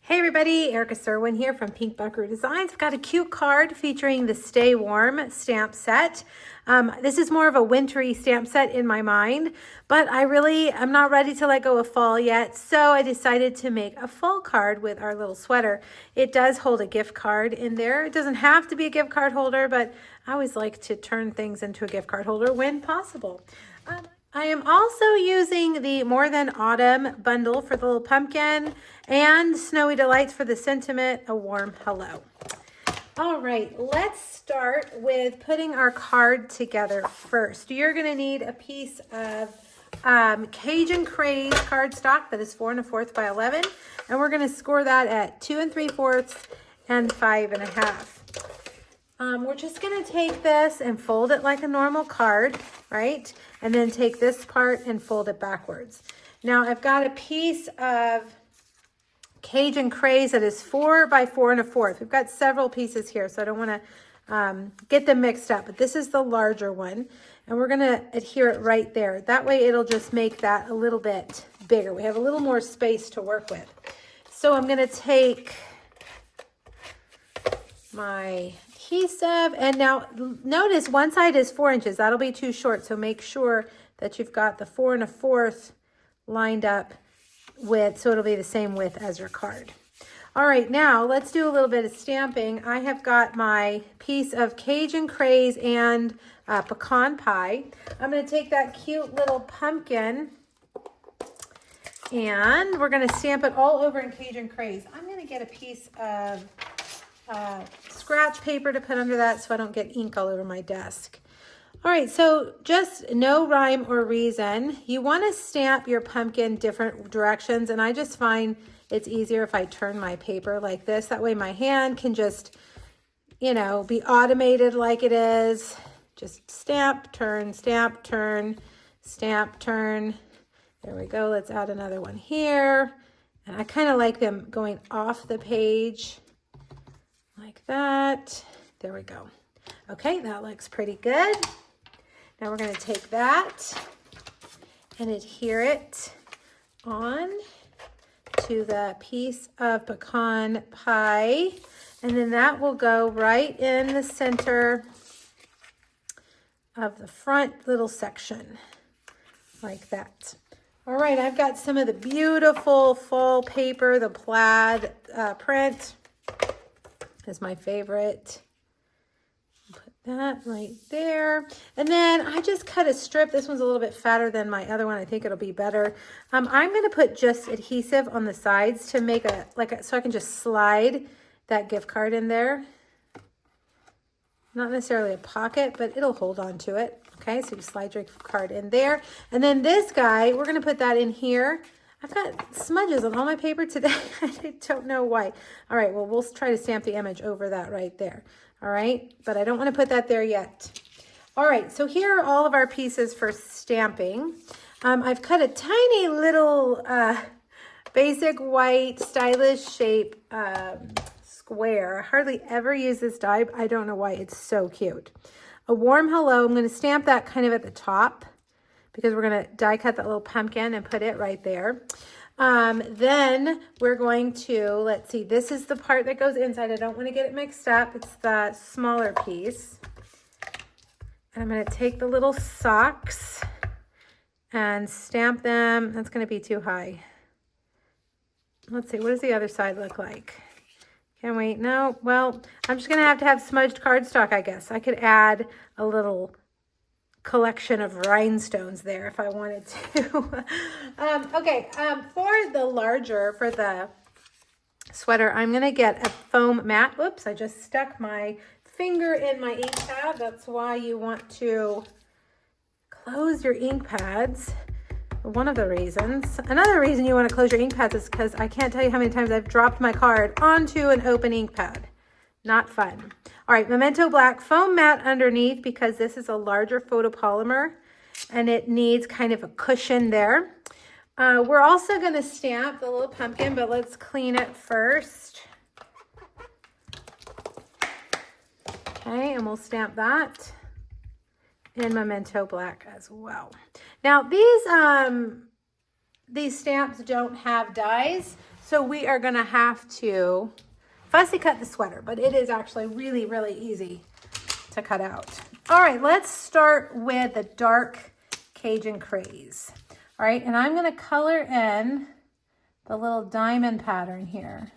Hey everybody, Erica Serwin here from Pink Buckaroo Designs. I've got a cute card featuring the Stay Warm stamp set. This is more of a wintry stamp set in my mind, but I'm not ready to let go of fall yet, so I decided to make a fall card with our little sweater. It does hold a gift card in there. It doesn't have to be a gift card holder, but I always like to turn things into a gift card holder when possible. I am also using the More Than Autumn bundle for the little pumpkin and Snowy Delights for the sentiment, a warm hello. All right, let's start with putting our card together first. You're going to need a piece of Cajun Craze cardstock that is 4 1/4 by 11, and we're going to score that at 2 3/4 and 5 1/2. We're just going to take this and fold it like a normal card, right? And then take this part and fold it backwards. Now I've got a piece of Cajun Craze that is 4 by 4 1/4. We've got several pieces here, so I don't want to get them mixed up. But this is the larger one, and we're going to adhere it right there. That way it'll just make that a little bit bigger. We have a little more space to work with. So I'm going to take my adhesive, and now notice one side is 4 inches. That'll be too short, so make sure that you've got the 4 1/4 lined up with, so it'll be the same width as your card. All right, now let's do a little bit of stamping. I have got my piece of Cajun Craze and pecan pie. I'm going to take that cute little pumpkin and we're going to stamp it all over in Cajun Craze. I'm going to get a piece of scratch paper to put under that so I don't get ink all over my desk. All right, so just no rhyme or reason. You want to stamp your pumpkin different directions, and I just find it's easier if I turn my paper like this. That way my hand can just, be automated like it is. Just stamp, turn, stamp, turn, stamp, turn. There we go. Let's add another one here. And I kind of like them going off the page like that. There we go. Okay, that looks pretty good. Now we're going to take that and adhere it on to the piece of pecan pie, and then that will go right in the center of the front little section like that. All right, I've got some of the beautiful fall paper. The plaid print is my favorite. Put that right there. And then I just cut a strip. This one's a little bit fatter than my other one. I think it'll be better. I'm going to put just adhesive on the sides to make so I can just slide that gift card in there. Not necessarily a pocket, but it'll hold on to it. Okay, so you slide your card in there. And then this guy, we're going to put that in here. I've got smudges on all my paper today. I don't know why. All right, well, we'll try to stamp the image over that right there. All right, but I don't want to put that there yet. All right, so here are all of our pieces for stamping. I've cut a tiny little basic white stylish shape square. I hardly ever use this die. I don't know why. It's so cute. A warm hello. I'm going to stamp that kind of at the top, because we're going to die cut that little pumpkin and put it right there. Then we're going to, let's see, this is the part that goes inside. I don't want to get it mixed up. It's the smaller piece. And I'm going to take the little socks and stamp them. That's going to be too high. Let's see, what does the other side look like? Can we? No, well, I'm just going to have smudged cardstock, I guess. I could add a little collection of rhinestones there if I wanted to. For the sweater, I'm going to get a foam mat. Oops, I just stuck my finger in my ink pad. That's why you want to close your ink pads. One of the reasons. Another reason you want to close your ink pads is because I can't tell you how many times I've dropped my card onto an open ink pad. Not fun. All right, Memento Black foam mat underneath, because this is a larger photopolymer and it needs kind of a cushion there. We're also going to stamp the little pumpkin, but let's clean it first. Okay, and we'll stamp that in Memento Black as well. Now these stamps don't have dies, So we are gonna have to fussy cut the sweater, but it is actually really, really easy to cut out. All right, let's start with the dark Cajun Craze. All right, and I'm gonna color in the little diamond pattern here.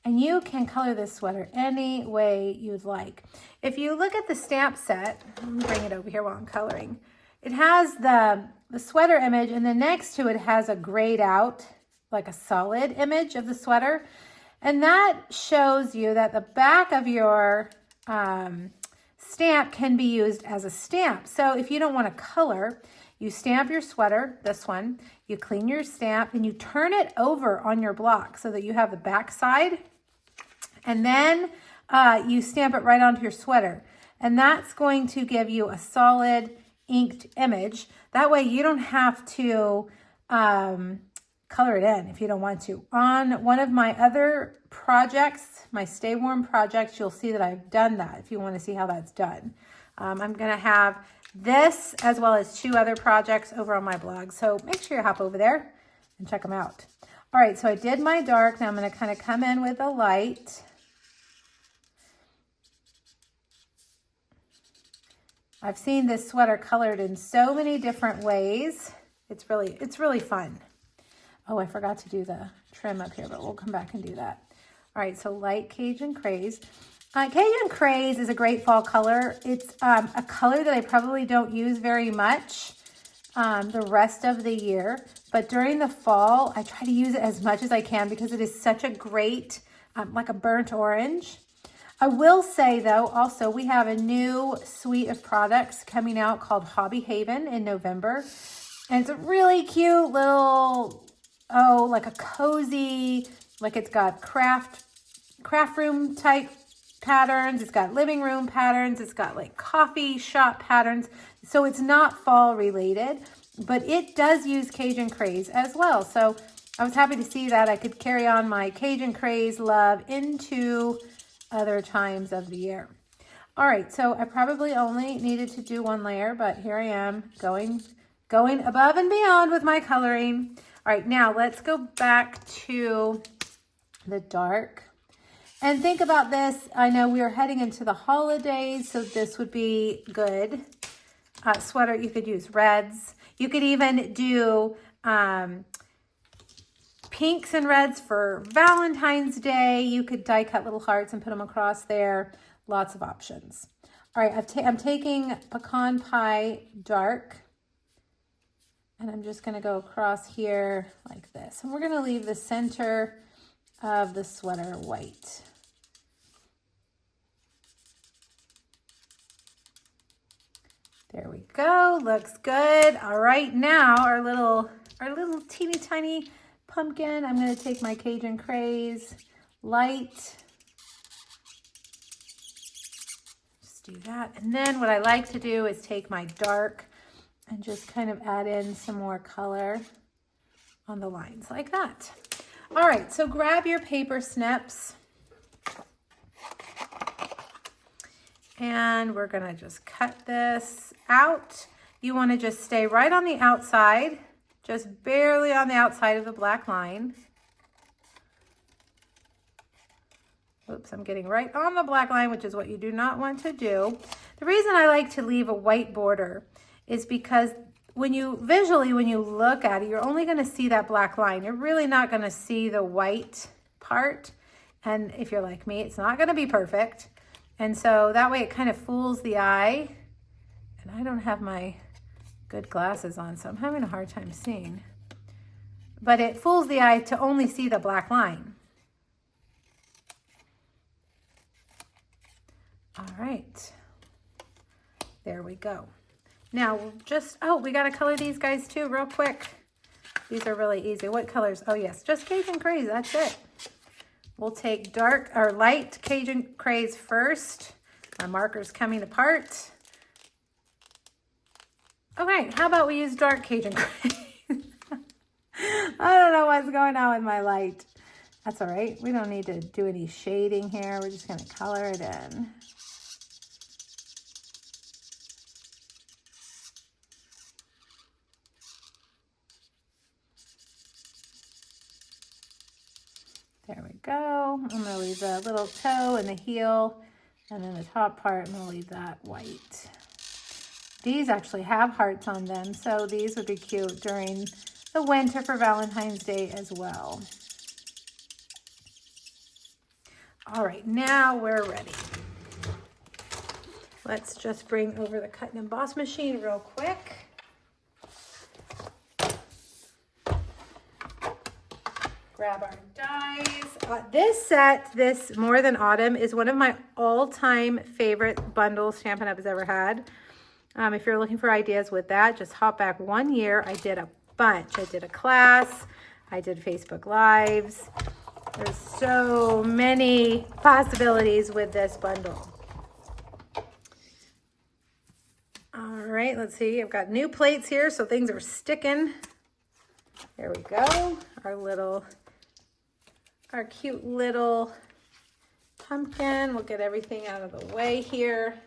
And you can color this sweater any way you'd like. If you look at the stamp set, let me bring it over here while I'm coloring. It has the sweater image, and then next to it has a grayed out, like a solid image of the sweater. And that shows you that the back of your stamp can be used as a stamp. So if you don't want to color, you stamp your sweater, this one, you clean your stamp, and you turn it over on your block so that you have the back side. And then you stamp it right onto your sweater. And that's going to give you a solid inked image. That way you don't have to color it in if you don't want to. On one of my other projects, my Stay Warm projects, you'll see that I've done that if you want to see how that's done. I'm going to have this as well as 2 other projects over on my blog. So make sure you hop over there and check them out. All right, so I did my dark. Now I'm going to kind of come in with a light. I've seen this sweater colored in so many different ways. It's really fun. Oh, I forgot to do the trim up here, but we'll come back and do that. All right, so light Cajun Craze. Cajun Craze is a great fall color. It's a color that I probably don't use very much the rest of the year, but during the fall, I try to use it as much as I can because it is such a great, like a burnt orange. I will say though, also we have a new suite of products coming out called Hobby Haven in November. And it's a really cute little, like a cozy, like it's got craft room type patterns. It's got living room patterns. It's got like coffee shop patterns. So it's not fall related, but it does use Cajun Craze as well. So I was happy to see that I could carry on my Cajun Craze love into other times of the year. All right, so I probably only needed to do 1 layer, but here I am going above and beyond with my coloring. All right, now let's go back to the dark and think about this. I know we are heading into the holidays, so this would be good. Sweater, you could use reds. You could even do pinks and reds for Valentine's Day. You could die cut little hearts and put them across there. Lots of options. All right, I'm taking Pecan Pie Dark, and I'm just going to go across here like this. And we're going to leave the center of the sweater white. There we go. Looks good. All right, now our little teeny tiny pumpkin. I'm going to take my Cajun Craze light. Just do that. And then what I like to do is take my dark and just kind of add in some more color on the lines like that. All right, so grab your paper snips. And we're going to just cut this out. You want to just stay right on the outside, just barely on the outside of the black line. Oops, I'm getting right on the black line, which is what you do not want to do. The reason I like to leave a white border is because when you look at it, you're only going to see that black line. You're really not going to see the white part. And if you're like me, it's not going to be perfect. And so that way it kind of fools the eye. And I don't have my good glasses on, so I'm having a hard time seeing. But it fools the eye to only see the black line. All right. There we go. Now we'll just, we got to color these guys too real quick. These are really easy. What colors? Oh yes, just Cajun Craze, that's it. We'll take dark or light Cajun Craze first. My marker's coming apart. Okay, how about we use dark Cajun Craze? I don't know what's going on with my light. That's all right. We don't need to do any shading here. We're just going to color it in. go. I'm going to leave the little toe and the heel, and then the top part, I'm going to leave that white. These actually have hearts on them, so these would be cute during the winter for Valentine's Day as well. All right, now we're ready. Let's just bring over the cut and emboss machine real quick. Grab our dies. This set, this More Than Autumn, is one of my all-time favorite bundles Stampin' Up! Has ever had. If you're looking for ideas with that, just hop back 1 year. I did a bunch. I did a class. I did Facebook Lives. There's so many possibilities with this bundle. All right, let's see. I've got new plates here, so things are sticking. There we go. Our cute little pumpkin. We'll get everything out of the way here.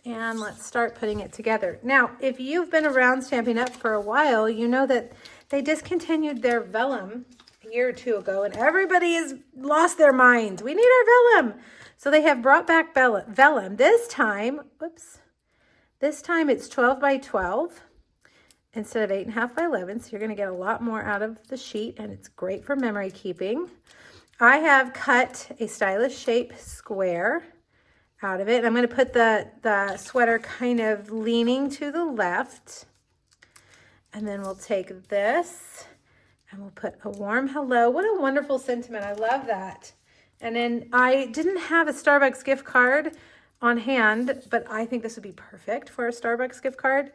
And let's start putting it together. Now, if you've been around Stampin' Up! For a while, you know that they discontinued their vellum a year or two ago, and everybody has lost their minds. We need our vellum. So they have brought back vellum. This time, this time it's 12 by 12 instead of 8.5 by 11. So you're going to get a lot more out of the sheet, and it's great for memory keeping. I have cut a stylish shape square out of it. I'm going to put the sweater kind of leaning to the left. And then we'll take this and we'll put a warm hello. What a wonderful sentiment. I love that. And then I didn't have a Starbucks gift card on hand, but I think this would be perfect for a Starbucks gift card.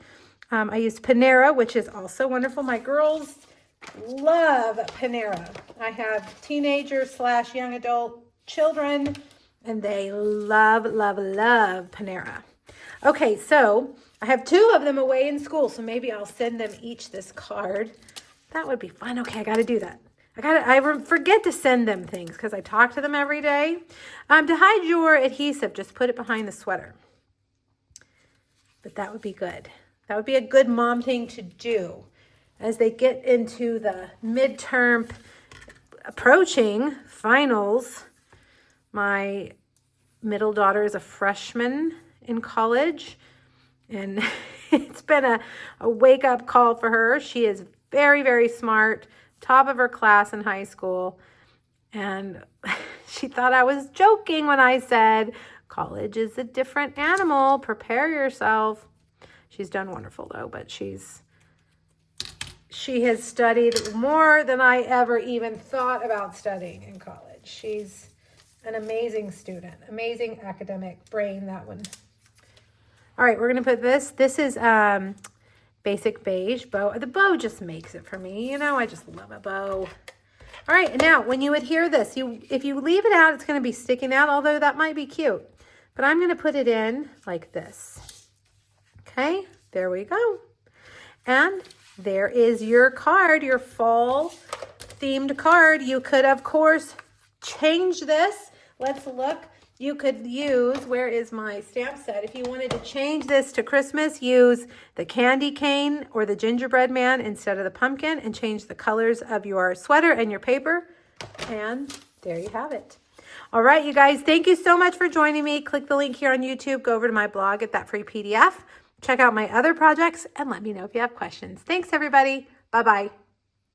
I used Panera, which is also wonderful. My girls love Panera. I have teenager/young adult children, and they love, love, love Panera. Okay, so I have 2 of them away in school, so maybe I'll send them each this card. That would be fun. Okay, I got to do that. I forget to send them things because I talk to them every day. To hide your adhesive, just put it behind the sweater. But that would be good. That would be a good mom thing to do as they get into the midterm approaching finals. My middle daughter is a freshman in college, and it's been a wake-up call for her. She is very, very smart, top of her class in high school, and she thought I was joking when I said, college is a different animal, prepare yourself. She's done wonderful, though, but she has studied more than I ever even thought about studying in college. She's an amazing student, amazing academic brain, that one. All right, we're going to put this. This is basic beige bow. The bow just makes it for me. You know, I just love a bow. All right, and now when you adhere this, if you leave it out, it's going to be sticking out, although that might be cute. But I'm going to put it in like this. Okay, there we go. And there is your card, your fall themed card. You could, of course, change this. Let's look. You could use, where is my stamp set? If you wanted to change this to Christmas, use the candy cane or the gingerbread man instead of the pumpkin, and change the colors of your sweater and your paper. And there you have it. All right, you guys, thank you so much for joining me. Click the link here on YouTube. Go over to my blog, get that free PDF. Check out my other projects and let me know if you have questions. Thanks, everybody. Bye-bye.